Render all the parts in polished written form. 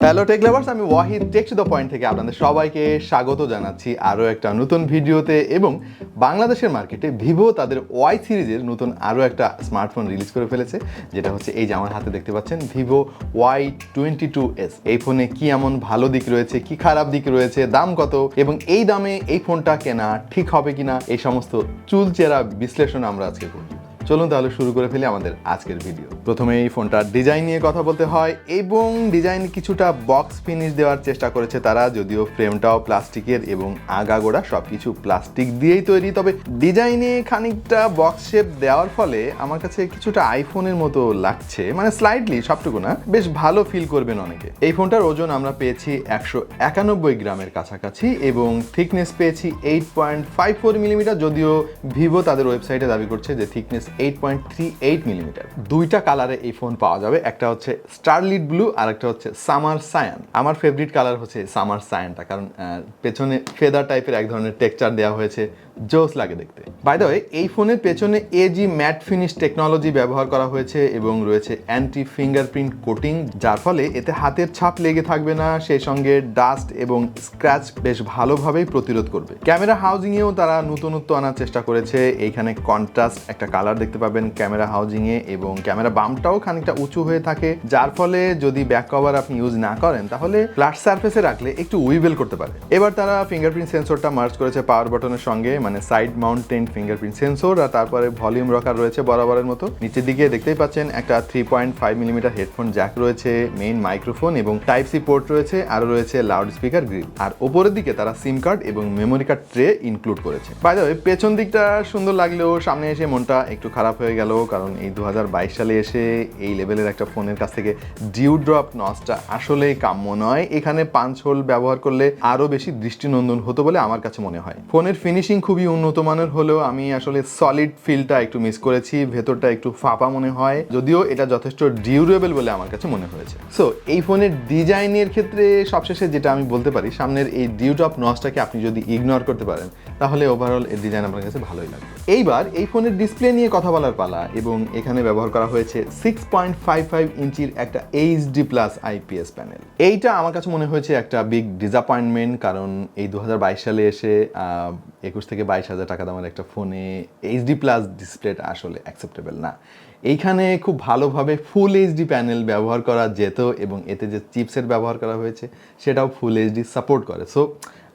Hello tech lovers, আমি Wahid tech to the point থেকে আপনাদের সবাইকে স্বাগত জানাচ্ছি আরও একটা নতুন ভিডিওতে। এবং বাংলাদেশের মার্কেটে ভিভো তাদের ওয়াই সিরিজের নতুন আরও একটা স্মার্টফোন রিলিজ করে ফেলেছে, যেটা হচ্ছে এই যে আমার হাতে দেখতে পাচ্ছেন ভিভো Y22s। এই ফোনে কি এমন ভালো দিক রয়েছে, কি খারাপ দিক রয়েছে, দাম কত এবং এই দামে এই ফোনটা কেনা ঠিক হবে কিনা, এই সমস্ত চুলচেরা বিশ্লেষণ আমরা আজকে করব। চলুন তাহলে শুরু করে ফেলি আমাদের আজকের ভিডিও। প্রথমে এই ফোনটার ডিজাইন নিয়ে কথা বলতে হয় এবং ডিজাইন কিছুটা বক্স ফিনিশ দেওয়ার চেষ্টা করেছে তারা, যদিও ফ্রেমটাও প্লাস্টিকের এবং আগাগোড়া সবকিছু প্লাস্টিক দিয়েই তৈরি। তবে ডিজাইনে খানিকটা বক্স শেপ দেওয়ার ফলে আমার কাছে কিছুটা আইফোনের মতো লাগছে, মানে স্লাইডলি, সবটুকু না, বেশ ভালো ফিল করবেন অনেকে। এই ফোনটার ওজন আমরা পেয়েছি 191 গ্রামের কাছাকাছি এবং থিকনেস পেয়েছি 8.54 মিলিমিটার, যদিও ভিভো তাদের ওয়েবসাইটে দাবি করছে যে থিকনেস 8.38 মিলিমিটার। দুইটা কালারে এই ফোন পাওয়া যাবে, একটা হচ্ছে স্টারলিট ব্লু আর একটা হচ্ছে সামার সায়ান। আমার ফেভারিট কালার হচ্ছে সামার সায়ানটা, কারণ পেছনে ফেদার টাইপের এক ধরনের টেক্সচার দেওয়া হয়েছে, জোস লাগে দেখতে। বাই দ্য ওয়ে, এই ফোনের পেছনে এজি ম্যাট ফিনিশ টেকনোলজি ব্যবহার করা হয়েছে এবং রয়েছে অ্যান্টি ফিঙ্গারপ্রিন্ট কোটিং, যার ফলে এতে হাতের ছাপ লেগে থাকবে না, সেই সঙ্গে ডাস্ট এবং স্ক্র্যাচ বেশ ভালোভাবেই প্রতিরোধ করবে। ক্যামেরা হাউজিংয়েও তারা নতুনত্ব আনার চেষ্টা করেছে। এইখানে কন্ট্রাস্ট একটা কালার দেখতে পাবেন ক্যামেরা হাউজিংয়ে এবং ক্যামেরা বামটাও খানিকটা উঁচু হয়ে থাকে, যার ফলে যদি ব্যাক কভার আপনি ইউজ না করেন তাহলে ফ্ল্যাট সারফেসে রাখলে একটু উইবেল করতে পারে। এবার তারা ফিঙ্গারপ্রিন্ট সেন্সরটা মার্জ করেছে পাওয়ার বাটনের সঙ্গে, মানে সাইড মাউন্টেন ফিঙ্গারপ্রিন্ট সেন্সর, আর তারপরে ভলিউম রকার রয়েছে বরাবরের মতো। নিচের দিকে দেখতেই পাচ্ছেন একটা 3.5 মিলিমিটার হেডফোন জ্যাক রয়েছে, মেইন মাইক্রোফোন এবং টাইপ সি পোর্ট রয়েছে, আরও রয়েছে লাউড স্পিকার গ্রিল। আর ওপরের দিকে তারা সিম কার্ড এবং মেমোরি কার্ড ট্রে ইনক্লুড করেছে। বাই দ্য ওয়ে, পেছন দিকটা সুন্দর লাগলেও সামনে এসে মনটা একটু খারাপ হয়ে গেল, কারণ এই 2022 সালে এসে এই লেভেলের একটা ফোনের কাছ থেকে ডিউ ড্রপ নসটা আসলেই কাম্য নয়। এখানে পাঞ্চ হোল ব্যবহার করলে আরও বেশি দৃষ্টিনন্দন হতো বলে আমার কাছে মনে হয়। ফোনের ফিনিশিং খুবই উন্নত মানের হলেও আমি আসলে সলিড ফিলটা একটু মিস করেছি, ভেতরটা একটু ফাঁপা মনে হয়, যদিও এটা যথেষ্ট ডিউরেবল বলে আমার কাছে মনে হয়েছে। সো এই ফোনের ডিজাইনের ক্ষেত্রে সবশেষে যেটা আমি বলতে পারি, সামনের এই ডিউ ড্রপ নসটাকে আপনি যদি ইগনোর করতে পারেন তাহলে ওভারঅল এর ডিজাইন আপনার কাছে ভালোই লাগবে। এইবার এই ফোনের ডিসপ্লে নিয়ে কথা বলার পালা, এবং এখানে ব্যবহার করা হয়েছে 6.55 ইঞ্চির একটা এইচডি প্লাস আইপিএস প্যানেল। এইটা আমার কাছে মনে হয়েছে একটা বিগ ডিসঅ্যাপয়েন্টমেন্ট, কারণ এই 2022 সালে এসে 21 থেকে 22 হাজার টাকা দামের একটা ফোনে এইচডি প্লাস ডিসপ্লেটা আসলে অ্যাকসেপ্টেবল না। এইখানে খুব ভালোভাবে ফুল এইচডি প্যানেল ব্যবহার করা যেত এবং এতে যে চিপসেট ব্যবহার করা হয়েছে সেটাও ফুল এইচডি সাপোর্ট করে। সো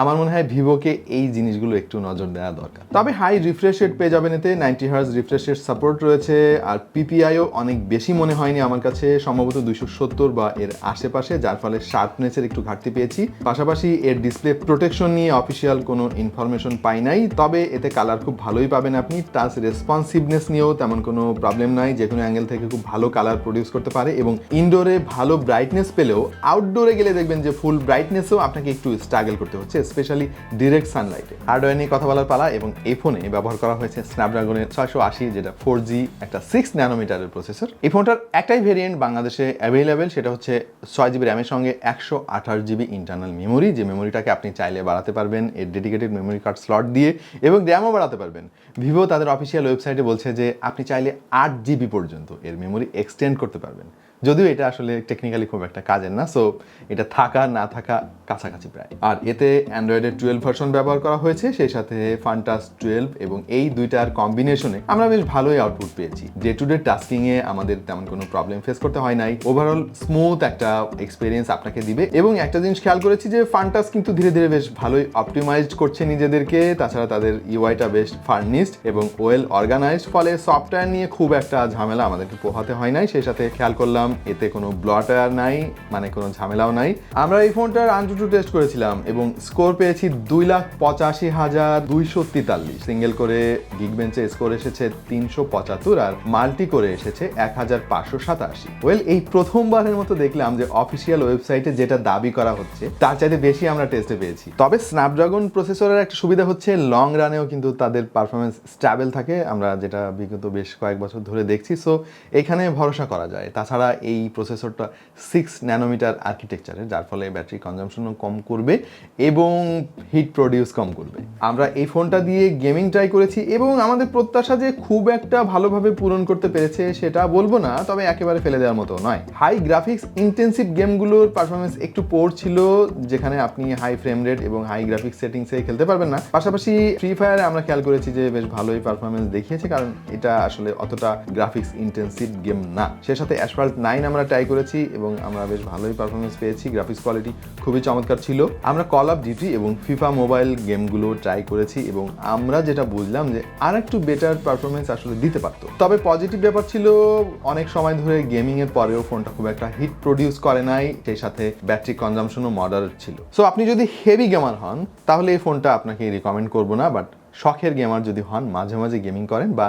আমার মনে হয় ভিভোকে এই জিনিসগুলো একটু নজর দেওয়া দরকার। তবে হাই রিফ্রেশ রেট পেয়ে যাবেন এতে, 90 হার্জ রিফ্রেশ রেট সাপোর্ট রয়েছে, আর পিপিআইও অনেক বেশি মনে হয়নি আমার কাছে, সম্ভবত 270 বা এর আশেপাশে, যার ফলে শার্পনেসের একটু ঘাটতি পেয়েছি। পাশাপাশি এর ডিসপ্লে প্রোটেকশন নিয়ে অফিসিয়াল কোনো ইনফরমেশন পাই নাই, তবে এতে কালার খুব ভালোই পাবেন আপনি। টাচ রেসপন্সিভনেস নিয়েও তেমন কোনো প্রবলেম নাই, যে কোনো অ্যাঙ্গেল থেকে খুব ভালো কালার প্রডিউস করতে পারে এবং ইনডোরে ভালো ব্রাইটনেস পেলেও আউটডোরে গেলে দেখবেন যে ফুল ব্রাইটনেসও আপনাকে একটু স্ট্রাগল করতে হচ্ছে, স্পেশালি ডিরেক্ট সানলাইটে। হার্ডওয়্যার নিয়ে কথা বলার পালা, এবং এই ফোনে ব্যবহার করা হয়েছে স্ন্যাপড্রাগনের 680, যেটা 4G একটা 6 ন্যানোমিটারের প্রসেসর। এই ফোনটার একটাই ভেরিয়েন্ট বাংলাদেশে অ্যাভেলেবেল, সেটা হচ্ছে 6GB র্যামের সঙ্গে 128GB ইন্টারনাল মেমোরি, যে মেমোরিটাকে আপনি চাইলে বাড়াতে পারবেন এর ডেডিকেটেড মেমোরি কার্ড স্লট দিয়ে, এবং র্যামও বাড়াতে পারবেন। ভিভো তাদের অফিসিয়াল ওয়েবসাইটে বলছে যে আপনি চাইলে 8GB পর্যন্ত এর মেমোরি এক্সটেন্ড করতে পারবেন, যদিও এটা আসলে টেকনিক্যালি খুব একটা কাজের না। সো এটা থাকা না থাকা কাছাকাছি প্রায়। আর এতে অ্যান্ড্রয়েডের 12 ভার্সন ব্যবহার করা হয়েছে, সেই সাথে ফানটাচ 12, এবং এই দুইটার কম্বিনেশনে আমরা বেশ ভালোই আউটপুট পেয়েছি। ডে টু ডে টাস্কিংয়ে আমাদের তেমন কোনো প্রবলেম ফেস করতে হয় নাই। ওভারঅল স্মুথ একটা এক্সপিরিয়েন্স আপনাকে দিবে। এবং একটা জিনিস খেয়াল করেছি যে ফানটাচ কিন্তু ধীরে ধীরে বেশ ভালোই অপটিমাইজড করছে নিজেদেরকে, তাছাড়া তাদের ইউআইটা বেশ ফার্নিশড এবং ওয়েল অর্গানাইজড, ফলে সফটওয়্যার নিয়ে খুব একটা ঝামেলা আমাদেরকে পোহাতে হয় নাই। সেই সাথে খেয়াল করলাম এতে কোনো ব্লটার নাই, মানে কোনো ঝামেলাও নাই। আমরা এই ফোনটার আনটুটু টেস্ট করেছিলাম এবং স্কোর পেয়েছি 2,85,243। সিঙ্গেল করে গিগবেঞ্চে স্কোর এসেছে 375 আর মাল্টি করে এসেছে 1,587। ওয়েল, এই প্রথমবারের মতো দেখলাম যে অফিসিয়াল ওয়েবসাইটে যেটা দাবি করা হচ্ছে তার চাইতে বেশি আমরা টেস্টে পেয়েছি। তবে স্ন্যাপড্রাগন প্রসেসরের একটা সুবিধা হচ্ছে লং রানেও কিন্তু তাদের পারফরমেন্স স্ট্যাবল থাকে, আমরা যেটা বিগত বেশ কয়েক বছর ধরে দেখছি। সো এখানে ভরসা করা যায়। তাছাড়া এই প্রসেসরটা 6 ন্যানোমিটার আর্কিটেকচারের, যার ফলে ব্যাটারি কনজাম্পশনও কম করবে এবং হিট প্রডিউস কম করবে। আমরা এই ফোনটা দিয়ে গেমিং ট্রাই করেছি এবং আমাদের প্রত্যাশা যে খুব একটা ভালোভাবে পূরণ করতে পেরেছে সেটা বলবো না, তবে একেবারে ফেলে দেওয়ার মতো নয়। হাই গ্রাফিক্স ইন্টেন্সিভ গেমগুলোর পারফরমেন্স একটু পোর ছিল, যেখানে আপনি হাই ফ্রেম রেট এবং হাই গ্রাফিক্স সেটিংসে খেলতে পারবেন না। পাশাপাশি ফ্রি ফায়ারে আমরা খেয়াল করেছি যে বেশ ভালোই পারফরমেন্স দেখিয়েছে, কারণ এটা আসলে অতটা গ্রাফিক্স ইন্টেন্সিভ গেম না। সে সাথে অ্যাসফাল্ট 9 আমরা ট্রাই করেছি এবং আমরা বেশ ভালোই পারফরমেন্স পেয়েছি, গ্রাফিক্স কোয়ালিটি খুবই চমৎকার ছিল। আমরা কল অফ ডিউটি এবং ফিফা মোবাইল গেমগুলো ট্রাই করেছি এবং আমরা যেটা বুঝলাম যে আর একটু বেটার পারফরমেন্স আসলে দিতে পারতো। তবে পজিটিভ ব্যাপার ছিল অনেক সময় ধরে গেমিং এর পরেও ফোনটা খুব একটা হিট প্রডিউস করে নাই, সেই সাথে ব্যাটারি কনজাম্পশনও মডারেট ছিল। সো আপনি যদি হেভি গেমার হন তাহলে এই ফোনটা আপনাকে রিকমেন্ড করবো না, বাট শখের গেমার যদি হন, মাঝে মাঝে গেমিং করেন বা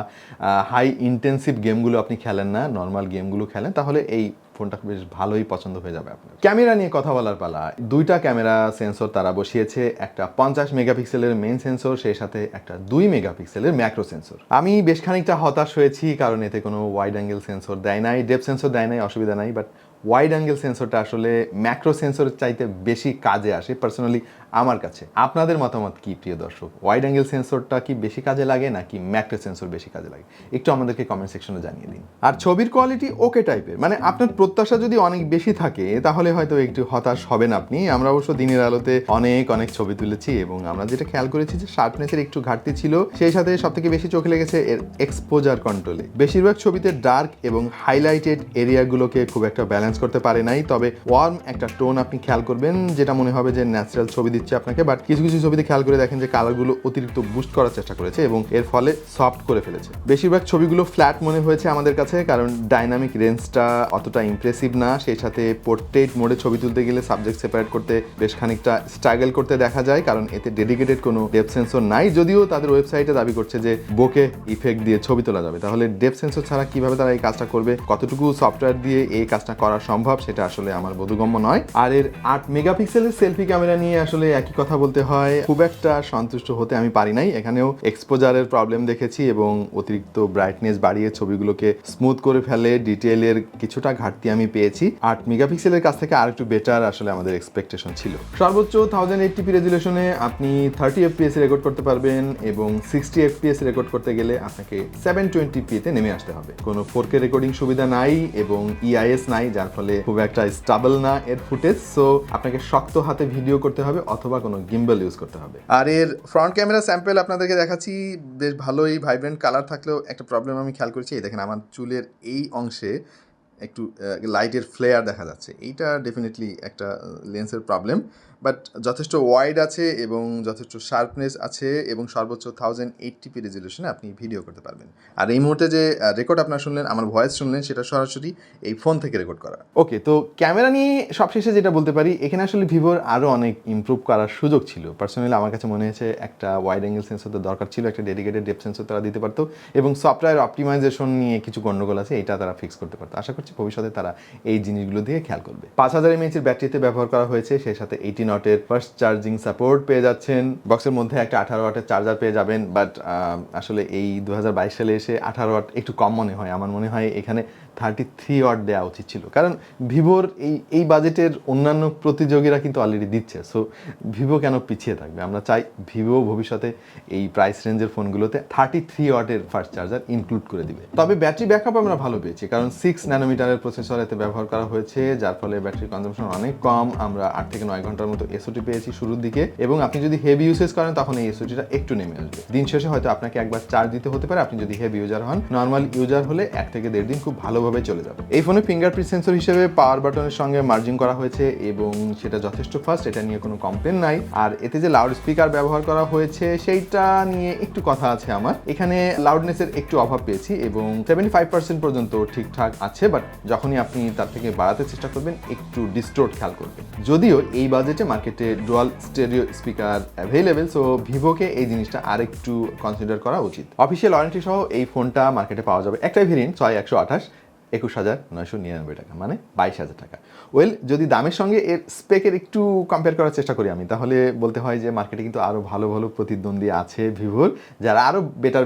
হাই ইন্টেন্সিভ গেমগুলো আপনি খেলেন না, নর্মাল গেমগুলো খেলেন, তাহলে এই ফোনটা বেশ ভালোই পছন্দ হয়ে যাবে আপনার। ক্যামেরা নিয়ে কথা বলার পালা। দুইটা ক্যামেরা সেন্সর তারা বসিয়েছে, একটা 50 মেগাপিক্সেলের মেইন সেন্সর, সেই সাথে একটা 2 মেগাপিক্সেলের ম্যাক্রো সেন্সর। আমি বেশ খানিকটা হতাশ হয়েছি, কারণ এতে কোনো ওয়াইড অ্যাঙ্গেল সেন্সর দেয় নাই, ডেপথ সেন্সর দেয় নাই, অসুবিধা নাই, বাট ওয়াইড অ্যাঙ্গেল সেন্সরটা আসলে ম্যাক্রো সেন্সরের চাইতে বেশি কাজে আসে পার্সোনালি আমার কাছে। আপনাদের মতামত কি প্রিয় দর্শক? ওয়াইড অ্যাঙ্গেল সেন্সরটা কি বেশি কাজে লাগে নাকি ম্যাক্রো সেন্সর বেশি কাজে লাগে? একটু আমাদেরকে কমেন্ট সেকশনে জানিয়ে দিন। আর ছবির কোয়ালিটি ওকে টাইপের, মানে আপনার প্রত্যাশা যদি অনেক বেশি থাকে তাহলে হয়তো একটু হতাশ হবেন আপনি। আমরা অবশ্য দিনের আলোতে অনেক ছবি তুলেছি এবং আমরা যেটা খেয়াল করেছি যে শার্পনেসের একটু ঘাটতি ছিল, সেই সাথে সবথেকে বেশি চোখে লেগেছে এর এক্সপোজার কন্ট্রোলে। বেশিরভাগ ছবিতে ডার্ক এবং হাইলাইটেড এরিয়াগুলোকে খুব একটা ব্যালেন্স করতে পারে নাই, তবে ওয়ার্ম একটা টোন আপনি খেয়াল করবেন, যেটা মনে হবে যে ন্যাচারাল ছবি দিচ্ছে আপনাকে, বাট কিছু কিছু ছবিতে খেয়াল করে দেখেন যে কালারগুলো অতিরিক্ত বুস্ট করার চেষ্টা করেছে এবং এর ফলে সফট করে ফেলেছে। বেশিরভাগ ছবিগুলো ফ্ল্যাট মনে হয়েছে আমাদের কাছে, কারণ ডাইনামিক রেঞ্জটা অতটা ইমপ্রেসিভ না, সেই সাথে পোর্ট্রেট মোডে ছবি তুলতে গেলে সাবজেক্ট সেপারেট করতে বেশ খানিকটা স্ট্রাগল করতে দেখা যায়, কারণ এতে ডেডিকেটেড কোনো ডেপথ সেন্সর নাই। যদিও তাদের ওয়েবসাইটে দাবি করছে যে বোকে ইফেক্ট দিয়ে ছবি তোলা যাবে, তাহলে ডেপথ সেন্সর ছাড়া কিভাবে তারা এই কাজটা করবে, কতটুকু সফটওয়্যার দিয়ে এই কাজটা করা সম্ভব সেটা আসলে আমার বোধগম্য নয়। আর এর 8 মেগাপিক্সেলের সেলফি ক্যামেরা নিয়ে আসলে একই কথা বলতে হয়, খুব একটা সন্তুষ্ট হতে আমি পারি নাই। এখানেও এক্সপোজারের প্রবলেম দেখেছি এবং অতিরিক্ত ব্রাইটনেস বাড়িয়ে ছবিগুলোকে স্মুথ করে ফেলে, ডিটেইলের কিছুটা ঘাটতি আমি পেয়েছি। 8 মেগাপিক্সেলের কাছ থেকে আর একটু বেটার আসলে আমাদের এক্সপেকটেশন ছিল। সর্বোচ্চ 1080p রেজুলেশনে আপনি 30 fps রেকর্ড করতে পারবেন এবং 60 fps রেকর্ড করতে গেলে আপনাকে 720p তে নেমে আসতে হবে। কোনো 4K রেকর্ডিং সুবিধা নাই এবং EIS নাই, যার ফলে খুব একটা স্টেবল না এর ফুটেজ। সো আপনাকে শক্ত হাতে ভিডিও করতে হবে অথবা কোনো গিম্বল ইউজ করতে হবে। আর এর ফ্রন্ট ক্যামেরা স্যাম্পল আপনাদেরকে দেখাচ্ছি, বেশ ভালোই ভাইব্রেন্ট কালার থাকলেও একটা প্রবলেম আমি খেয়াল করেছি, এই দেখেন আমার চুলের এই অংশে একটু লাইটের ফ্লেয়ার দেখা যাচ্ছে, এইটা ডেফিনেটলি একটা লেন্সের প্রবলেম, বাট যথেষ্ট ওয়াইড আছে এবং যথেষ্ট শার্পনেস আছে এবং সর্বোচ্চ 1080p রেজলিউশনে আপনি ভিডিও করতে পারবেন। আর এই মুহূর্তে যে রেকর্ড আপনারা শুনলেন, আমার ভয়েস শুনলেন, সেটা সরাসরি এই ফোন থেকে রেকর্ড করা। ওকে, তো ক্যামেরা নিয়ে সবশেষে যেটা বলতে পারি, এখানে আসলে ভিভোর আরও অনেক ইমপ্রুভ করার সুযোগ ছিল। পার্সোনালি আমার কাছে মনে হয়েছে একটা ওয়াইড অ্যাঙ্গেল সেন্সর দরকার ছিল, একটা ডেডিকেটেড ডেপথ সেন্সর তারা দিতে পারতো এবং সফটওয়্যার অপটিমাইজেশন নিয়ে কিছু গন্ডগোল আছে, এটা তারা ফিক্স করতে পারতো। আশা করছি ভবিষ্যতে তারা এই জিনিসগুলো দিয়ে খেয়াল করবে। 5000 mAh ব্যাটারিতে ব্যবহার করা হয়েছে, সেই সাথে 18 ওয়াটের ফাস্ট চার্জিং সাপোর্ট পেয়ে যাচ্ছেন। বক্সের মধ্যে একটা 18 ওয়াটের চার্জার পেয়ে যাবেন, বাট আসলে এই 2022 সালে এসে 18 ওয়াট একটু কম মনে হয়। আমার মনে হয় এখানে 33 ওয়াট দেওয়া উচিত ছিল, কারণ ভিভোর এই বাজেটের অন্যান্য প্রতিযোগীরা কিন্তু অলরেডি দিচ্ছে। সো ভিভো কেন পিছিয়ে থাকবে? আমরা চাই ভিভো ভবিষ্যতে এই প্রাইস রেঞ্জের ফোনগুলোতে 33 ওয়াটের ফাস্ট চার্জার ইনক্লুড করে দিবে। তবে ব্যাটারি ব্যাকআপ আমরা ভালো পেয়েছি, কারণ 6 ন্যানোমিটারের প্রসেসর এতে ব্যবহার করা হয়েছে, যার ফলে ব্যাটারি কনজাম্পশন অনেক কম। আমরা 8 থেকে 9 ঘন্টার মতো এসওটি পেয়েছি শুরুর দিকে, এবং আপনি যদি হেভি ইউসেজ করেন তখন এই এসওটিটা একটু নেমে আসবে। দিন শেষে হয়তো আপনাকে একবার চার্জ দিতে হতে পারে আপনি যদি হেভি ইউজার হন। নর্মাল ইউজার হলে 1 থেকে 1.5 দিন খুব ভালোভাবে চলে যাবে। এই ফোনে ফিঙ্গারপ্রিন্ট সেন্সর হিসেবে পাওয়ার বাটনের সঙ্গে মার্জিং করা হয়েছে এবং সেটা যথেষ্ট ফাস্ট, এটা নিয়ে কোনো কমপ্লেন নাই। আর এতে যে লাউড স্পিকার ব্যবহার করা হয়েছে সেইটা নিয়ে একটু কথা আছে আমার। এখানে লাউডনেসের একটু অভাব পেয়েছি এবং 75% পর্যন্ত ঠিকঠাক আছে, বাট যখনই আপনি তার থেকে বাড়াতে চেষ্টা করবেন একটু ডিস্টোর্ট খেয়াল করবেন। যদিও এই বাজেটে মার্কেটে dual stereo speaker available, so ভিভোকে এই জিনিসটা আরেকটু কনসিডার করা উচিত। অফিসিয়াল ওয়ারেন্টি সহ এই ফোনটা মার্কেটে পাওয়া যাবে একটাই ভেরিয়েন্ট 6128। 21,999 টাকা, মানে 22,000 টাকা। ওয়েল, যদি দামের সঙ্গে এর স্পেকের একটু কম্পেয়ার করার চেষ্টা করি আমি, তাহলে বলতে হয় যে মার্কেটে কিন্তু আরও ভালো ভালো প্রতিদ্বন্দ্বী আছে ভিভোর, যারা আরও better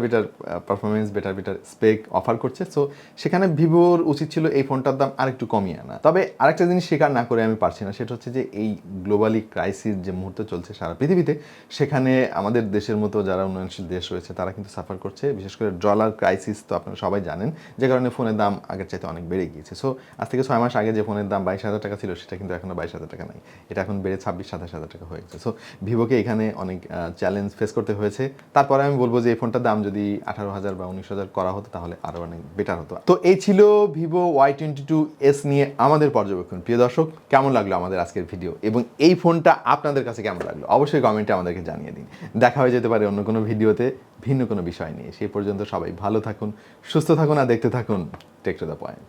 performance, better spec offer করছে। সো সেখানে ভিভোর উচিত ছিল এই ফোনটার দাম আর একটু কমিয়ে আনা। তবে আরেকটা জিনিস স্বীকার না করে আমি পারছি না, সেটা হচ্ছে যে এই গ্লোবালি ক্রাইসিস যে মুহূর্তে চলছে সারা পৃথিবীতে, সেখানে আমাদের দেশের মতো যারা উন্নয়নশীল দেশ রয়েছে তারা কিন্তু সাফার করছে। বিশেষ করে ডলার ক্রাইসিস তো আপনারা সবাই জানেন, যে কারণে ফোনের দাম আগের চাইতে অনেক বেড়ে গিয়েছে। সো আজ থেকে 6 মাস আগে যে ফোনের দাম 22,000 টাকা ছিল, সেটা কিন্তু এখনো 22,000 টাকা নাই, এটা এখন বেড়ে 26-27,000 টাকা হয়ে গেছে। সো ভিভোকে এখানে অনেক চ্যালেঞ্জ ফেস করতে হয়েছে। তারপরে আমি বলবো যে এই ফোনটার দাম যদি 18,000 বা 19,000 করা হতো তাহলে আরও অনেক বেটার হতো। তো এই ছিল ভিভো Y22s নিয়ে আমাদের পর্যবেক্ষণ। প্রিয় দর্শক, কেমন লাগলো আমাদের আজকের ভিডিও এবং এই ফোনটা আপনাদের কাছে কেমন লাগলো অবশ্যই কমেন্টে আমাদেরকে জানিয়ে দিন। দেখা হয়ে যেতে পারে অন্য কোনো ভিডিওতে ভিন্ন কোনো বিষয় নিয়ে। সেই পর্যন্ত সবাই ভালো থাকুন, সুস্থ থাকুন আর দেখতে থাকুন টেক টু দ্য পয়েন্ট।